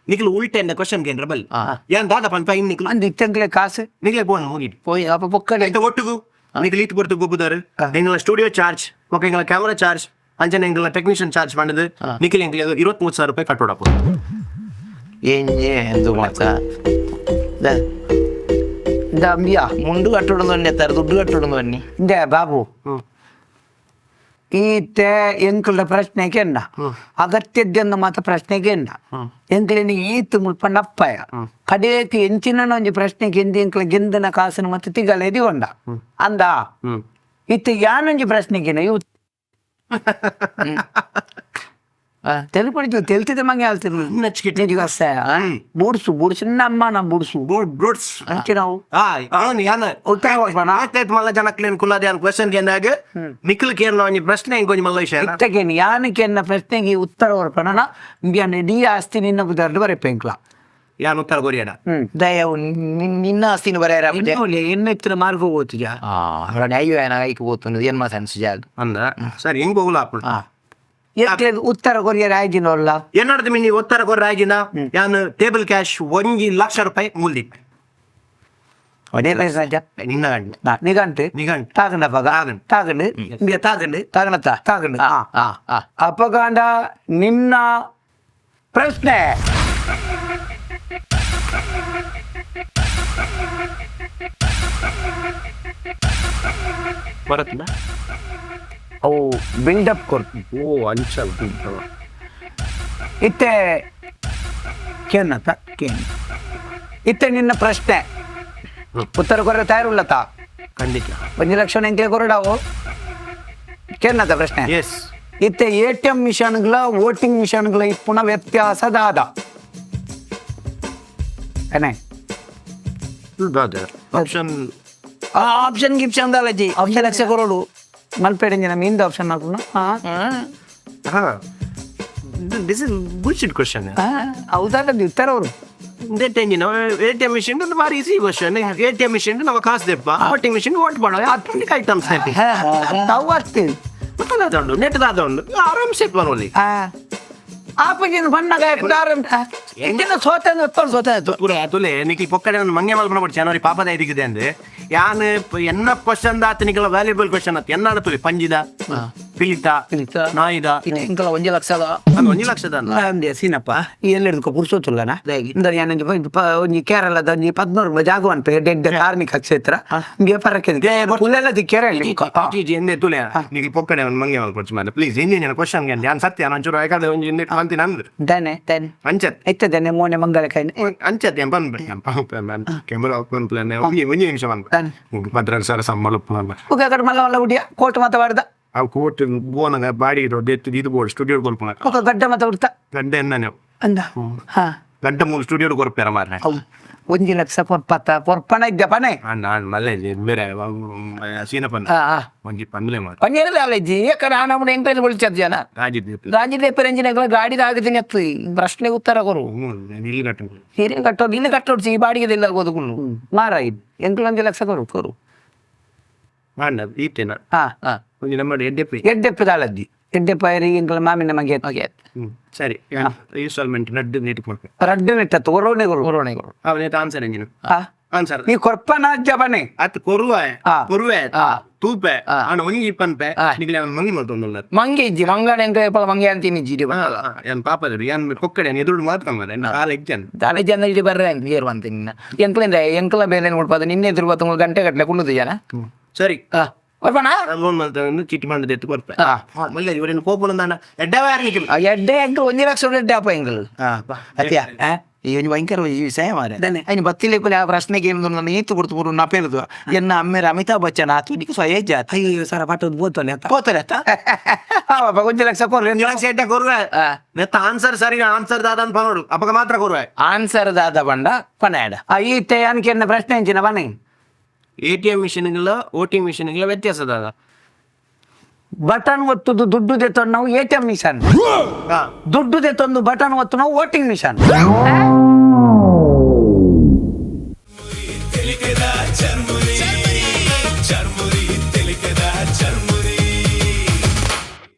ನಿಖಿಲ್ ಉಲ್ಟೆ ಎಂದ ಕ್ವಶನ್ ಕೇಂದ್ರ ಬಲ್ ಯಾನ್ ದಾದ ಪನ್ ಫೈನ್ ನಿಖಿಲ್ ಅಂದಿತ್ತಂಗ್ಲೆ ಕಾಸು ನಿಖಿಲ್ ಬೋನ್ ಹೋಗಿಟ್ಟು போய் அப்ப பொக்கடை ಎಂತ ಒಟ್ಟುಗು ನಿಖಿಲ್ ಈಟ್ ಬರ್ತು ಗೊಬ್ಬುದಾರು ಎಂಗಳ ಸ್ಟುಡಿಯೋ ಚಾರ್ಜ್ ಒಕ್ಕ ಎಂಗಳ ಕ್ಯಾಮರಾ ಚಾರ್ಜ್ ಅಂಚನೆ ಎಂಗಳ ಟೆಕ್ನಿಷಿಯನ್ ಚಾರ್ಜ್ ಮಾಡಿದ್ದು ನಿಖಿಲ್ ಎಂಗ್ಲಿ 23,000 ರೂಪಾಯಿ ಕಟ್ಟೋಡಪ್ಪ ಏನ್ಯೇ ಎಂದು ಮಾತ இந்த அம்பியா முண்டு கட்டுடன் வண்ணி தர துட்டு கட்டுடன் வண்ணி இந்த பாபு ಈತ ಎಂಕಲ ಪ್ರಶ್ನೆಗೆ ಎಂಡ ಅಗತ್ಯದ್ದನ್ನು ಮಾತ್ರ ಪ್ರಶ್ನೆಗೆ ಎಂಡ ಎಂಕಲಿನ ಈತು ಮುಲ್ಪ ನಪ್ಪಯ ಕಡೆಯಕ್ಕೆ ಎಂಚಿನ ಒಂಜಿ ಪ್ರಶ್ನೆಗೆ ಎಂದಿ ಎಂಕಲ ಗೆಂದನ ಕಾಸನ ಮತ್ತೆ ತಿಗಲೇದಿ ಒಂಡ ಅಂದ ಇತ್ತು ಯಾನೊಂಜಿ ಪ್ರಶ್ನೆಗೆ ಇವ್ తెలుపడి తెలితే మంగే వెళ్తారు నచ్చికెట్టి వస్తాయా బూడ్సు బూడ్సు అమ్మ నా బూడ్సు ಬ್ರೂಟ್ಸ್ అంటున్నావు ಅವನು ಯಾನ ಆಯ್ತಾಯ್ತು ಮಲ್ಲ ಜನಕ್ಲೇನು ಕುಲಾದಿ ಅನ್ ಕ್ವೆಶ್ಚನ್ ಕೇಂದಾಗ ನಿಖಿಲ್ ಕೇರ್ನ ಒಂಜಿ ಪ್ರಶ್ನೆ ಇಂಕೊಂಜಿ ಮಲ್ಲ ವಿಷಯ ಇತ್ತಗೇನು ಯಾನಕ್ಕೆ ಎನ್ನ ಪ್ರಶ್ನೆಗೆ ಉತ್ತರ ಹೊರಪಣ ಬ್ಯಾನ ಡಿ ಆಸ್ತಿ ನಿನ್ನ ಬುದಾರ್ದು ಬರಪೇಂಕ್ಲ ಯಾನ್ ಉತ್ತರ ಕೊರಿಯಡ ದಯವು ನಿನ್ನ ಆಸ್ತಿನ ಬರೆಯರ ಎನ್ನ ಇತ್ತಿನ ಮಾರ್ಗ ಹೋಗ್ತಿದ್ಯಾ ಅಯ್ಯೋ ಏನ ಐಕ್ ಹೋಗ್తున్నది ಏನ್ ಮಾತಾಡ್ಸ ಜಾಗ ಅಂದ ಸರಿ ಹೆಂಗ್ ಹೋಗ್ಲ ಉತ್ತರ ಕೊರಿಯರ್ ಆಯ್ದಿನಲ್ಲ ಏನಾಡ್ದು ಮಿನಿ ಉತ್ತರ ಕೊರ್ರ ಆಯ್ದಿನ ಯಾನು ಟೇಬಲ್ ಕ್ಯಾಶ್ 1,00,000 ರೂಪಾಯಿ ಮೂಲ್ದಿತ್ತು ನಿನ್ನ ನಿಘಂಟು ತಾಗಂಡಪ್ಪ ತಾಗಂಡು ತಾಗಂಡು ತಾಗಣತ್ತ ತಾಗಂಡು ಅಪ್ಪಗಾಂಡ ನಿನ್ನ ಪ್ರಶ್ನೆ ಬರುತ್ತ ಅವು ಬಿಲ್ಡಪ್ ಕೊಡ್ತು ಓ ಅಂಚ ಇತ್ತೆ ಕೇನತ್ತ ಕೇನ್ ಇತ್ತೆ ನಿನ್ನ ಪ್ರಶ್ನೆ ಉತ್ತರ ಕೊರ ತಯಾರುಲ್ಲತ ಖಂಡಿತ 1,00,000 ಎಂಕ್ಲೆ ಕೊರಡಾವು ಕೇನತ್ತ ಪ್ರಶ್ನೆ ಎಸ್ ಇತ್ತೆ ATM ಮಿಷನ್ಗಳ ವೋಟಿಂಗ್ ಮಿಷನ್ಗಳ ಇಪ್ಪುನ ವ್ಯತ್ಯಾಸದಾದ ಏನೇ ಆಪ್ಷನ್ ಆಪ್ಷನ್ ಗಿಪ್ಷನ್ ದಾಲಜಿ 1,00,000 ಕೊರಡು ಮಲ್ಪೇಡಿಂಜಿನ ಮೀಂದ ಆಪ್ಷನ್ ಹಾಕೋಣ ದಿಸ್ ಇಸ್ ಬುಲ್ಶಿಟ್ ಕ್ವೆಶ್ಚನ್ ಹೌದಲ್ಲ ಉತ್ತರ ಅವರು ATM ಮಿಷನ್ ಬಾರಿ ಈಸಿ ಕ್ವೆಶ್ಚನ್ ATM ಮಿಷನ್ ನಾವು ಕಾಸು ದೆಪ್ಪ ವೋಟಿಂಗ್ ಮಿಷನ್ ವೋಟ್ ಮಾಡೋ ಅತ್ಮಿಕ್ ಐಟಮ್ಸ್ ತಾವು ಆಗ್ತೀನಿ ಮತ್ತದಾದುಂಡು ನೆಟ್ ದಾದುಂಡು ಆರಾಮ್ ಸೆಟ್ ಬರೋಲಿ ಆಪಗಿನ ಬಣ್ಣಗ ಎಂದಿನ ಸೋತ ತುಲೆ ನಿಖಿಲ್ ಪೊಕ್ಕಡೆ ಮಂಗೆ ಮಲ್ಪನ ಪಟ್ಟು ಜನವರಿ ಪಾಪದ ಇದಿಗಿದೆ ಅಂದ್ರೆ ಯಾನ್ ಎನ್ನ ಕ್ವಶನ್ ದಾತ ನಿಖಿಲ ವ್ಯಾಲ್ಯೂಬಲ್ ಕ್ವಶನ್ ಆತ ಎನ್ನಾಡ ತುಲೆ ಪಂಜಿದ ಪಿಲಿತ ನಾಯಿದ ಇಂಕಲ 1,00,000 1,00,000 ಸೀನಪ್ಪ ಎಲ್ಲಿ ಹಿಡ್ಕೊ ಪುರ್ಸೋತುಲ್ಲನ ಒಂಜಿ ಕೇರಳದ ಒಂಜಿ 14 ಜಾಗ ಅನ್ಪೆ ಡೆಡ್ ಕಾರ್ಮಿಕ ಕ್ಷೇತ್ರ ಪುಲ್ಲೆಲ್ಲ ಕೇರಳ ಎಂದೇ ತುಲೆ ನಿಖಿಲ್ ಪೊಕ್ಕಡೆ ಮಂಗೆ ಮಲ್ಪಡ್ಚು ಮಾಡ ಪ್ಲೀಸ್ ಇಂಜಿನ ಕ್ವಶನ್ ಯಾನ್ ಸತ್ಯ ಒಂಚೂರು ಯಾಕಂದ್ರೆ ಒಂಜಿ ಅಂತೀನಿ ಅಂದ್ರೆ ದನೆ ದನೆ ಅಂಚತ್ ಐತದನೆ ಮೋನೆ ಮಂಗಲ ಕೈ ಅಂಚತ್ ಏನ್ ಬಂದ್ಬಿಡಿ ಕ್ಯಾಮರಾ ಓಪನ್ ಪ್ಲಾನ್ ಒಂಜಿ ನಿಮಿಷ ಬಂದ್ಬಿಡಿ ಭದ್ರನ್ ಸರ್ ಕಡೆ ಮಲ್ಲ ಮಲ್ಲ ಉಡಿಯ ಕೋಟ್ ಮಾತಾಡ್ದ ಅವು ಕೋಟ್ ಬೋನಗ ಬಾಡಿ ಡೆತ್ ಇದು ಬೋರ್ಡ್ ಸ್ಟುಡಿಯೋ ಕೊಲ್ಪನ ಗಡ್ಡ ಮಾತಾಡ್ತಾ ಗಡ್ಡ ಎನ್ನ ನೀವು ಅಂದ ಗಡ್ಡ ಮೂರು ಸ್ಟುಡಿಯೋ ಕೊರ್ಪೇರ ಮಾರ್ರೆ 1,00,000 ಪೊರ್ಪಣ ಇದ್ದ ಪನೆ ನಾನು ಮಲ್ಲೆ ಬೇರೆ ಸೀನಪ್ಪನ ಒಂಜಿ ಪಂದ್ಲೆ ಮಾಡಿ ಪಂಜೇನಲ್ಲ ಅಲ್ಲಜ್ಜಿ ಯಾಕಂದ್ರೆ ನಾನು ಎಂಟ್ರೆನ್ ವಿളിച്ചത് ಜನ ರಾಜ್ಯದ ಎಂಜಿನಗಳ ಗಾಡಿ ಆಗುದಿನ ಪ್ರಶ್ನೆಗೆ ಉತ್ತರ ಕೊರು ಹಿರಿಯ ಕಟ್ಟೋದು ಇಲ್ಲಿ ಕಟ್ಟೋಡ್ಸಿ ಈ ಬಾಡಿಗೆ ಇಲ್ಲ ಓದುಕೊಂಡು ಮಾರ ಇದು 1,00,000 ಕೊರು ಈಟೇನ ಒಂಜಿ ನಮ್ಮ ಎಡ್ಡೆಪ್ಪು ದಾಳಜ್ಜಿ ಎಡ್ಡೆಪ್ಪ ಎಂಕಲ ಮಾಮಿನ ಮಗೆ ಸರಿ ಇನ್ಸ್ಟಾಲ್ಮೆಂಟ್ ರಡ್ಡು ನೀಟ್ ಕೊಡ್ಬೇಕು ರಡ್ಡು ನೆಟ್ಟತ್ತು ಒರೋಣೆಗಳು ಅವನೇತ ಆನ್ಸರ್ ಎಂಜಿನ ಆನ್ಸರ್ ನೀ ಕೊರ್ಪನ ಜಪನೆ ಅತ್ ಕೊರುವೆ ತೂಪೆ ಅಣ್ಣ ಒಂಜಿ ಪನ್ಪೆ ನಿಗ್ಲೆ ಮಂಗಿ ಮಲ್ತೊಂದುಲ್ಲ ಮಂಗೆ ಇಜ್ಜಿ ಮಂಗನ ಎಂಕ ಮಂಗೆ ಅಂತೀನಿ ಇಜ್ಜಿ ಏನ್ ಪಾಪದರು ಏನ್ ಕೊಕ್ಕಡೆ ಎದುರು ಮಾತ್ಕೊಂಬರೆ ಕಾಲ ಎಕ್ಜನ್ ತಲೆ ಜನ ಇಲ್ಲಿ ಬರ್ರೆ ಏರು ಅಂತ ನಿನ್ನ ಎಂಕಲ ಬೇರೆ ನೋಡ್ಬೋದು ನಿನ್ನೆ ಎದುರು 20 ಗಂಟೆ ಗಟ್ಟಲೆ ಕುಳ್ಳುದು ಜನ ಸರಿ ಕೊರ್ಪಣ ಲೋನ್ ಮಾಡ್ತಾರೆ ಚೀಟಿ ಮಾಡಿದ ಎತ್ತು ಕೊರ್ಪೆ ಮಲ್ಲ ಇವರೇನು ಕೋಪುಲಂದಾನ ಎಡ್ಡವ ಯಾರು ಎಡ್ಡೆ ಎಂಕಲ್ 1,00,000 ಎಡ್ಡೆ ಅಪ್ಪ ಎಂಕಲ್ ಅತ್ಯ ಈ ಭಯಂಕರ ವಿಷಯ ಮಾರೆ ಅಯ್ಯ ಬತ್ತಿಲೆ ಪ್ರಶ್ನೆಗೆ ಏನು ಈತು ಕೊಡ್ತು ಬರು ನಾ ಪೇರುದು ಎನ್ನ ಅಮ್ಮೇರ ಅಮಿತಾಬ್ ಬಚ್ಚನ್ ಆತು ನಿಕ್ಕೆ ಸ್ವಯ ಜಾತ್ ಅಯ್ಯೋ ಸರ ಪಾಠದ ಬೋತನೆ ಅಂತ 1,00,000 ಕೊರ್ರೆ ಎಡ್ಡೆ ಕೊರ್ವೆ ನೆತ್ತ ಆನ್ಸರ್ ಸರಿ ಆನ್ಸರ್ ದಾದ ಅಂತ ನೋಡು ಅಪಗ ಮಾತ್ರ ಕೊರ್ವೆ ಆನ್ಸರ್ ದಾದ ಬಂಡ ಪನಾಡ ಈತೆ ಅನ್ಕೆ ಪ್ರಶ್ನೆ ಎಂಚಿನ ಬನ್ನಿ ATM ಮಿಷನ್ಗಳ ವೋಟಿಂಗ್ ಮಿಷನ್ಗಳ ವ್ಯತ್ಯಾಸದ ಬಟನ್ ಒತ್ತುದು ದುಡ್ಡು ತೆತ್ತು ನಾವು ATM ಮಿಷನ್ ದುಡ್ಡು ತೆತ್ತೊಂದು ಬಟನ್ ಒತ್ತು ನಾವು ವೋಟಿಂಗ್ ಮಿಷನ್